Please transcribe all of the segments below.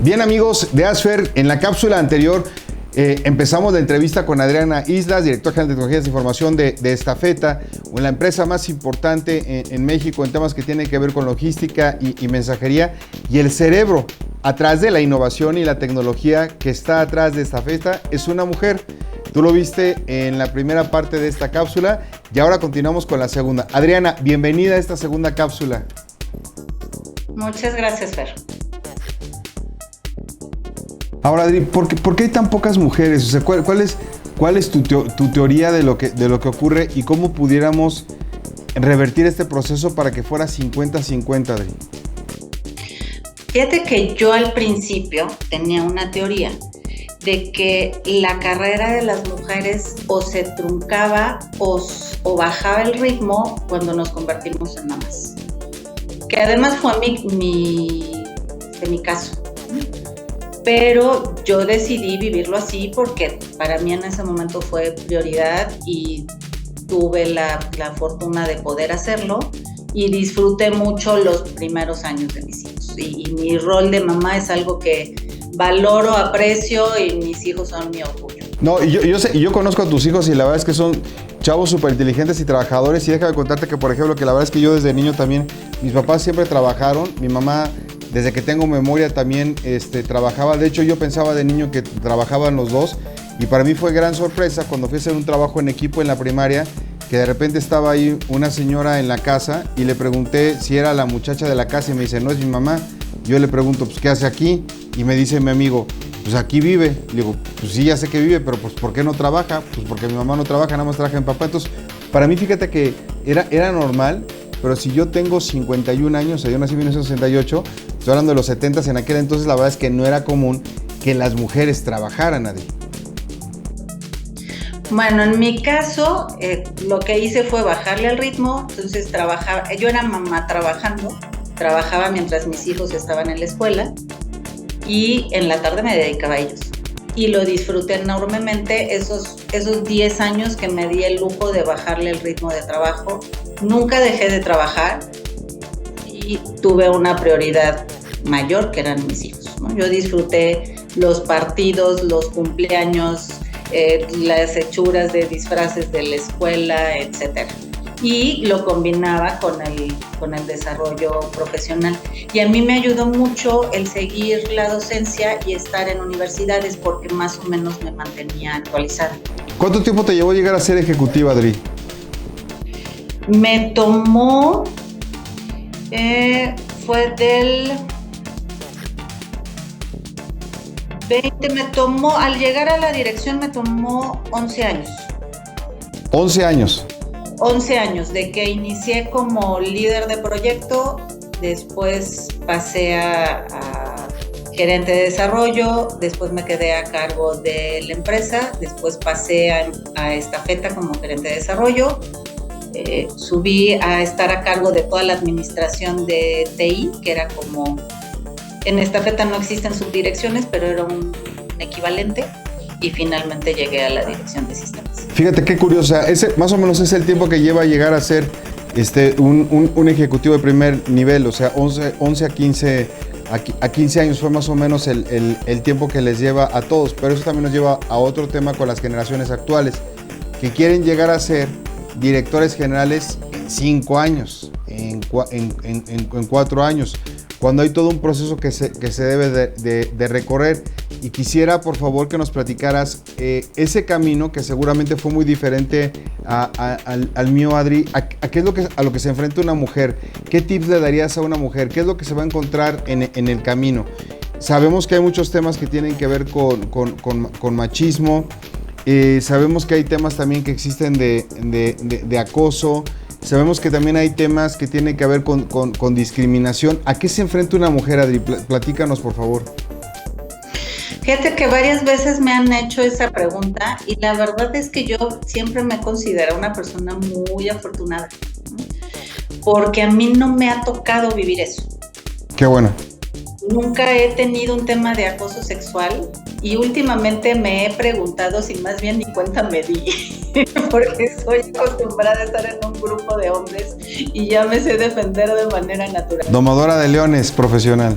Bien, amigos de ASFER, en la cápsula anterior empezamos la entrevista con Adriana Islas, directora general de tecnologías de información de Estafeta, la empresa más importante en México en temas que tienen que ver con logística y mensajería, y el cerebro atrás de la innovación y la tecnología que está atrás de Estafeta es una mujer. Tú lo viste en la primera parte de esta cápsula y ahora continuamos con la segunda. Adriana, bienvenida a esta segunda cápsula. Muchas gracias, Fer. Ahora, Adri, ¿por qué hay tan pocas mujeres? O sea, ¿cuál es tu teoría de lo que ocurre y cómo pudiéramos revertir este proceso para que fuera 50-50, Adri? Fíjate que yo al principio tenía una teoría de que la carrera de las mujeres o se truncaba o bajaba el ritmo cuando nos convertimos en mamás. Que además fue mi caso. Pero yo decidí vivirlo así porque para mí en ese momento fue prioridad y tuve la fortuna de poder hacerlo y disfruté mucho los primeros años de mis hijos. Y mi rol de mamá es algo que valoro, aprecio y mis hijos son mi orgullo. No, y yo conozco a tus hijos y la verdad es que son chavos súper inteligentes y trabajadores, y déjame contarte que, por ejemplo, que la verdad es que yo desde niño también, mis papás siempre trabajaron, mi mamá desde que tengo memoria también trabajaba. De hecho, yo pensaba de niño que trabajaban los dos, y para mí fue gran sorpresa cuando fui a hacer un trabajo en equipo en la primaria, que de repente estaba ahí una señora en la casa y le pregunté si era la muchacha de la casa y me dice, no, es mi mamá. Yo le pregunto, pues, ¿qué hace aquí? Y me dice mi amigo, pues aquí vive. Le digo, pues sí, ya sé que vive, pero pues ¿por qué no trabaja? Pues porque mi mamá no trabaja, nada más trabaja en papá. Entonces, para mí, fíjate que era normal, pero si yo tengo 51 años, o sea, yo nací en 1968, estoy hablando de los 70s, en aquel entonces la verdad es que no era común que las mujeres trabajaran, Adri. Bueno, en mi caso, lo que hice fue bajarle al ritmo, entonces trabajaba, yo era mamá trabajaba mientras mis hijos estaban en la escuela y en la tarde me dedicaba a ellos. Y lo disfruté enormemente esos 10 años que me di el lujo de bajarle el ritmo de trabajo. Nunca dejé de trabajar y tuve una prioridad mayor que eran mis hijos, ¿no? Yo disfruté los partidos, los cumpleaños, las hechuras de disfraces de la escuela, etcétera. Y lo combinaba con el desarrollo profesional. Y a mí me ayudó mucho el seguir la docencia y estar en universidades porque más o menos me mantenía actualizada. ¿Cuánto tiempo te llevó llegar a ser ejecutiva, Adri? Me tomó, fue del 20, al llegar a la dirección me tomó 11 años. 11 años. 11 años, de que inicié como líder de proyecto, después pasé a gerente de desarrollo, después me quedé a cargo de la empresa, después pasé a Estafeta como gerente de desarrollo, subí a estar a cargo de toda la administración de TI, que era como, en Estafeta no existen subdirecciones, pero era un equivalente. Y finalmente llegué a la dirección de sistemas. Fíjate qué curiosa, ese más o menos es el tiempo que lleva a llegar a ser un ejecutivo de primer nivel, o sea, 11 a 15 años fue más o menos el tiempo que les lleva a todos, pero eso también nos lleva a otro tema con las generaciones actuales, que quieren llegar a ser directores generales en 5 años, en 4 años, cuando hay todo un proceso que se debe de recorrer. Y quisiera, por favor, que nos platicaras ese camino que seguramente fue muy diferente al mío, Adri. ¿Qué es a lo que se enfrenta una mujer? ¿Qué tips le darías a una mujer? ¿Qué es lo que se va a encontrar en el camino? Sabemos que hay muchos temas que tienen que ver con machismo. Sabemos que hay temas también que existen de acoso. Sabemos que también hay temas que tienen que ver con discriminación. ¿A qué se enfrenta una mujer, Adri? Platícanos, por favor. Fíjate que varias veces me han hecho esa pregunta y la verdad es que yo siempre me considero una persona muy afortunada, ¿no? Porque a mí no me ha tocado vivir eso. Qué bueno. Nunca he tenido un tema de acoso sexual y últimamente me he preguntado si más bien ni cuenta me di, porque soy acostumbrada a estar en un grupo de hombres y ya me sé defender de manera natural. Domadora de leones profesional.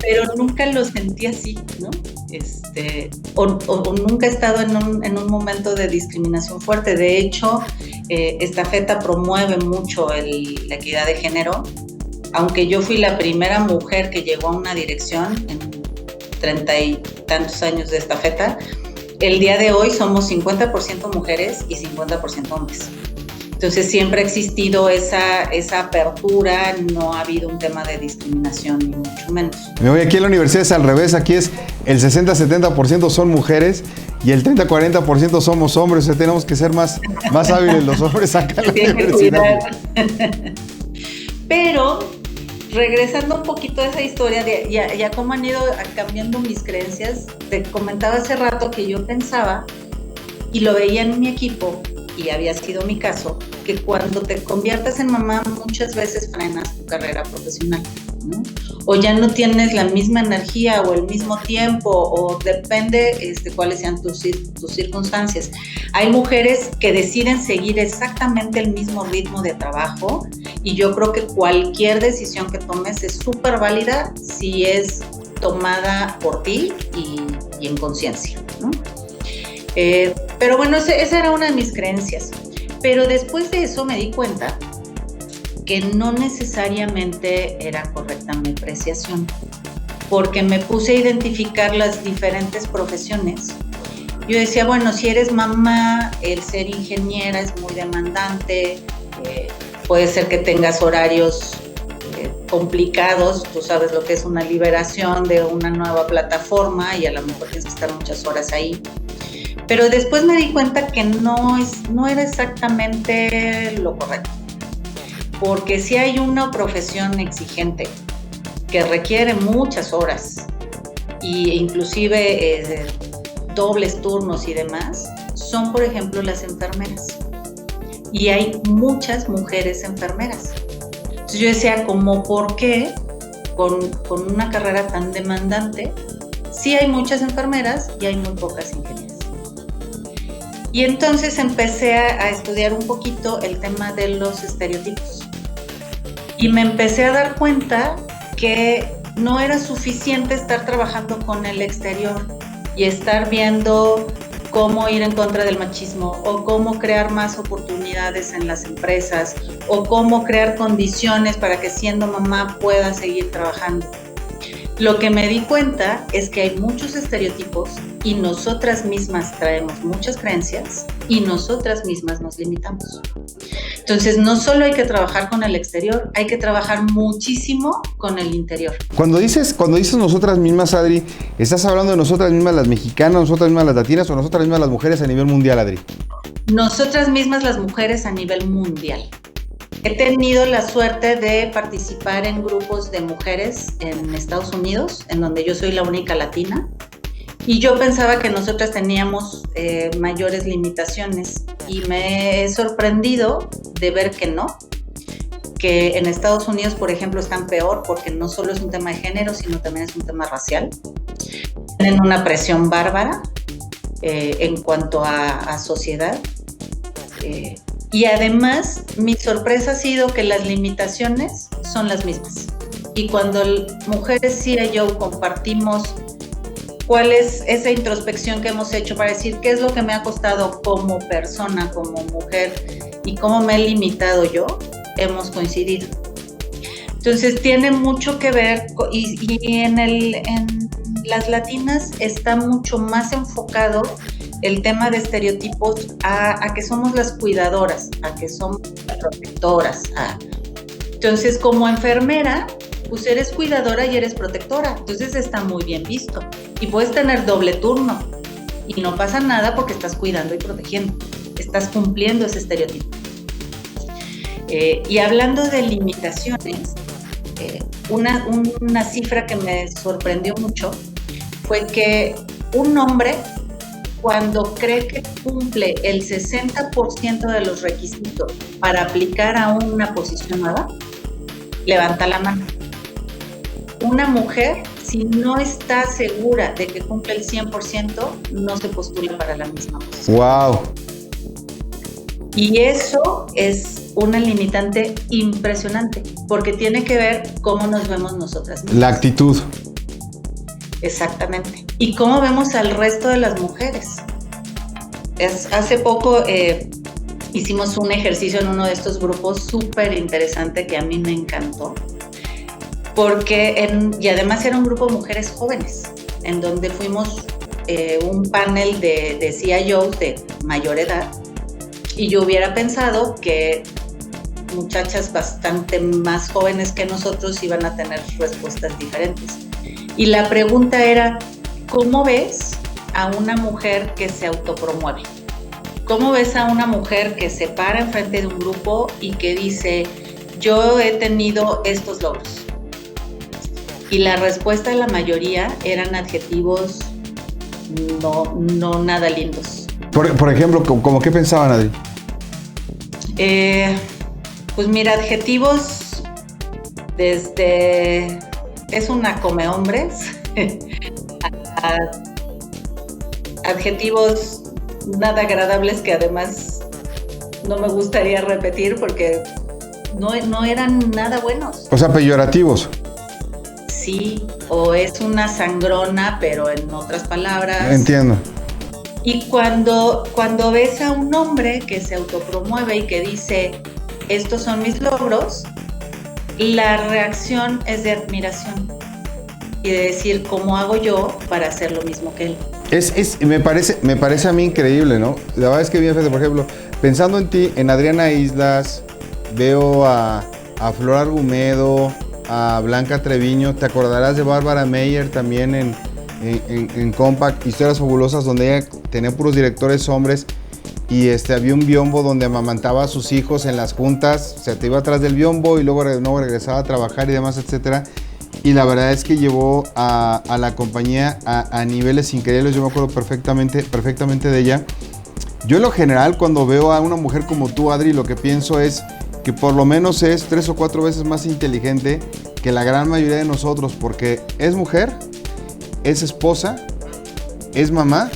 pero nunca lo sentí así, ¿no? O nunca he estado en un momento de discriminación fuerte. De hecho, Estafeta promueve mucho la equidad de género, aunque yo fui la primera mujer que llegó a una dirección en 30 y tantos años de Estafeta. El día de hoy somos 50% mujeres y 50% hombres. Entonces siempre ha existido esa apertura, no ha habido un tema de discriminación, ni mucho menos. Aquí en la universidad es al revés, aquí es el 60-70% son mujeres y el 30-40% somos hombres, o sea, tenemos que ser más hábiles los hombres acá en la universidad. Pero, regresando un poquito a esa historia de ya cómo han ido cambiando mis creencias, te comentaba hace rato que yo pensaba, y lo veía en mi equipo, y había sido mi caso, que cuando te conviertes en mamá muchas veces frenas tu carrera profesional, ¿no? O ya no tienes la misma energía o el mismo tiempo, o depende cuáles sean tus circunstancias. Hay mujeres que deciden seguir exactamente el mismo ritmo de trabajo, y yo creo que cualquier decisión que tomes es súper válida si es tomada por ti y en conciencia, ¿no? Pero bueno, esa era una de mis creencias. Pero después de eso me di cuenta que no necesariamente era correcta mi apreciación, porque me puse a identificar las diferentes profesiones. Yo decía, bueno, si eres mamá, el ser ingeniera es muy demandante, puede ser que tengas horarios complicados, tú sabes lo que es una liberación de una nueva plataforma y a lo mejor tienes que estar muchas horas ahí. Pero después me di cuenta que no era exactamente lo correcto, porque si hay una profesión exigente que requiere muchas horas e inclusive dobles turnos y demás, son por ejemplo las enfermeras, y hay muchas mujeres enfermeras. Entonces yo decía, ¿cómo por qué con una carrera tan demandante sí hay muchas enfermeras y hay muy pocas ingenieras? Y entonces empecé a estudiar un poquito el tema de los estereotipos. Y me empecé a dar cuenta que no era suficiente estar trabajando con el exterior y estar viendo cómo ir en contra del machismo, o cómo crear más oportunidades en las empresas, o cómo crear condiciones para que siendo mamá pueda seguir trabajando. Lo que me di cuenta es que hay muchos estereotipos y nosotras mismas traemos muchas creencias y nosotras mismas nos limitamos. Entonces, no solo hay que trabajar con el exterior, hay que trabajar muchísimo con el interior. Cuando dices nosotras mismas, Adri, ¿estás hablando de nosotras mismas las mexicanas, nosotras mismas las latinas o nosotras mismas las mujeres a nivel mundial, Adri? Nosotras mismas las mujeres a nivel mundial. He tenido la suerte de participar en grupos de mujeres en Estados Unidos, en donde yo soy la única latina, y yo pensaba que nosotras teníamos mayores limitaciones, y me he sorprendido de ver que no, que en Estados Unidos, por ejemplo, están peor, porque no solo es un tema de género, sino también es un tema racial. Tienen una presión bárbara en cuanto a sociedad. Y además, mi sorpresa ha sido que las limitaciones son las mismas. Y cuando mujeres CIO compartimos cuál es esa introspección que hemos hecho para decir qué es lo que me ha costado como persona, como mujer, y cómo me he limitado yo, hemos coincidido. Entonces tiene mucho que ver, y en las latinas está mucho más enfocado el tema de estereotipos a que somos las cuidadoras, a que somos las protectoras. Entonces, como enfermera, pues eres cuidadora y eres protectora, entonces está muy bien visto. Y puedes tener doble turno y no pasa nada porque estás cuidando y protegiendo, estás cumpliendo ese estereotipo. Y hablando de limitaciones, una cifra que me sorprendió mucho fue que un hombre, cuando cree que cumple el 60% de los requisitos para aplicar a una posición nueva, levanta la mano. Una mujer, si no está segura de que cumple el 100%, no se postula para la misma posición. ¡Wow! Y eso es una limitante impresionante, porque tiene que ver cómo nos vemos nosotras mismas. La actitud. Exactamente. ¿Y cómo vemos al resto de las mujeres? Hace poco hicimos un ejercicio en uno de estos grupos súper interesante que a mí me encantó, y además era un grupo de mujeres jóvenes, en donde fuimos un panel de CIOs de mayor edad, y yo hubiera pensado que muchachas bastante más jóvenes que nosotros iban a tener respuestas diferentes. Y la pregunta era, ¿cómo ves a una mujer que se autopromueve? ¿Cómo ves a una mujer que se para enfrente de un grupo y que dice, yo he tenido estos logros? Y la respuesta de la mayoría eran adjetivos no nada lindos. Por ejemplo, ¿cómo qué pensaban, Adri? Pues mira, adjetivos desde es una come hombres, adjetivos nada agradables que además no me gustaría repetir porque no eran nada buenos. O sea, peyorativos. Sí, o es una sangrona, pero en otras palabras. Entiendo. Y cuando ves a un hombre que se autopromueve y que dice, estos son mis logros, la reacción es de admiración y de decir, ¿cómo hago yo para hacer lo mismo que él? Me parece a mí increíble, ¿no? La verdad es que bien, por ejemplo, pensando en ti, en Adriana Islas, veo a Flor Argumedo, a Blanca Treviño, te acordarás de Bárbara Meyer también en Compact, Historias Fabulosas, donde ella tenía puros directores hombres y había un biombo donde amamantaba a sus hijos en las juntas, o sea, te iba atrás del biombo y luego regresaba a trabajar y demás, etcétera. Y la verdad es que llevó a la compañía a niveles increíbles. Yo me acuerdo perfectamente de ella. Yo en lo general, cuando veo a una mujer como tú, Adri, lo que pienso es que por lo menos es 3 o 4 veces más inteligente que la gran mayoría de nosotros, porque es mujer, es esposa, es mamá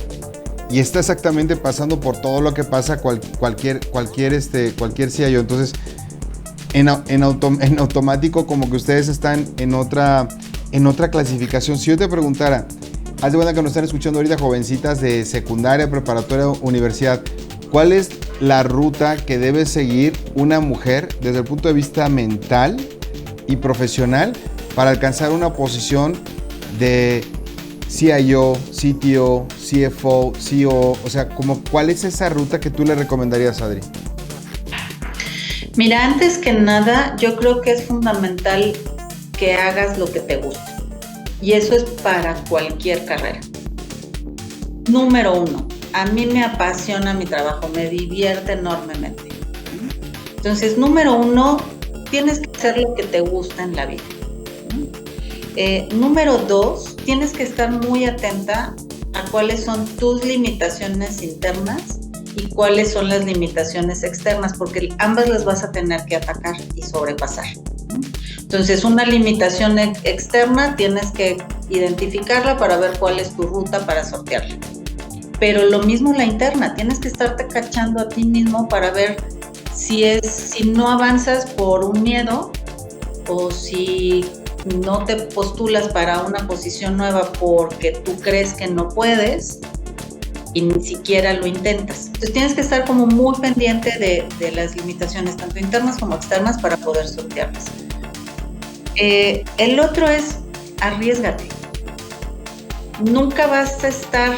y está exactamente pasando por todo lo que pasa cualquier CIO. Entonces, en automático como que ustedes están en otra clasificación. Si yo te preguntara, haz de cuenta que nos están escuchando ahorita jovencitas de secundaria, preparatoria, universidad, ¿cuál es la ruta que debe seguir una mujer desde el punto de vista mental y profesional para alcanzar una posición de CIO, CTO, CFO, CEO? O sea, ¿cuál es esa ruta que tú le recomendarías, Adri? Mira, antes que nada, yo creo que es fundamental que hagas lo que te gusta. Y eso es para cualquier carrera. Número 1, a mí me apasiona mi trabajo, me divierte enormemente. Entonces, número 1, tienes que hacer lo que te gusta en la vida. Número 2, tienes que estar muy atenta a cuáles son tus limitaciones internas y cuáles son las limitaciones externas, porque ambas las vas a tener que atacar y sobrepasar. Entonces, una limitación externa tienes que identificarla para ver cuál es tu ruta para sortearla. Pero lo mismo la interna, tienes que estarte cachando a ti mismo para ver si no avanzas por un miedo o si no te postulas para una posición nueva porque tú crees que no puedes y ni siquiera lo intentas. Entonces tienes que estar como muy pendiente de las limitaciones, tanto internas como externas, para poder sortearlas. El otro es arriésgate. Nunca vas a estar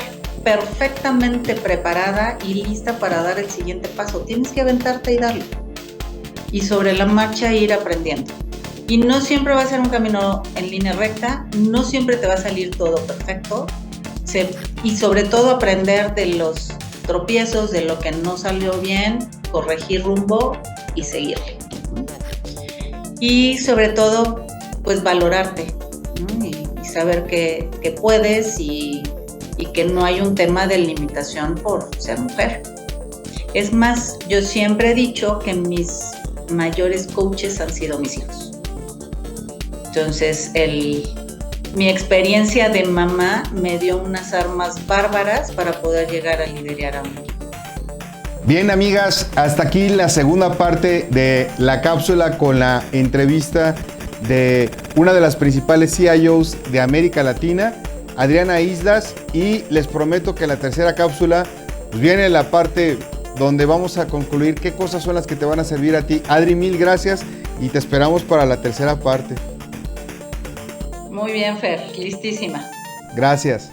perfectamente preparada y lista para dar el siguiente paso. Tienes que aventarte y darlo. Y sobre la marcha ir aprendiendo. Y no siempre va a ser un camino en línea recta, no siempre te va a salir todo perfecto. Y sobre todo aprender de los tropiezos, de lo que no salió bien, corregir rumbo y seguirle. Y sobre todo, pues valorarte, ¿no? y saber que puedes y que no hay un tema de limitación por ser mujer. Es más, yo siempre he dicho que mis mayores coaches han sido mis hijos. Entonces, mi experiencia de mamá me dio unas armas bárbaras para poder llegar a liderar a un equipo. Bien, amigas, hasta aquí la segunda parte de la cápsula con la entrevista de una de las principales CIOs de América Latina. Adriana Islas, y les prometo que en la tercera cápsula pues viene la parte donde vamos a concluir qué cosas son las que te van a servir a ti. Adri, mil gracias y te esperamos para la tercera parte. Muy bien, Fer, listísima. Gracias.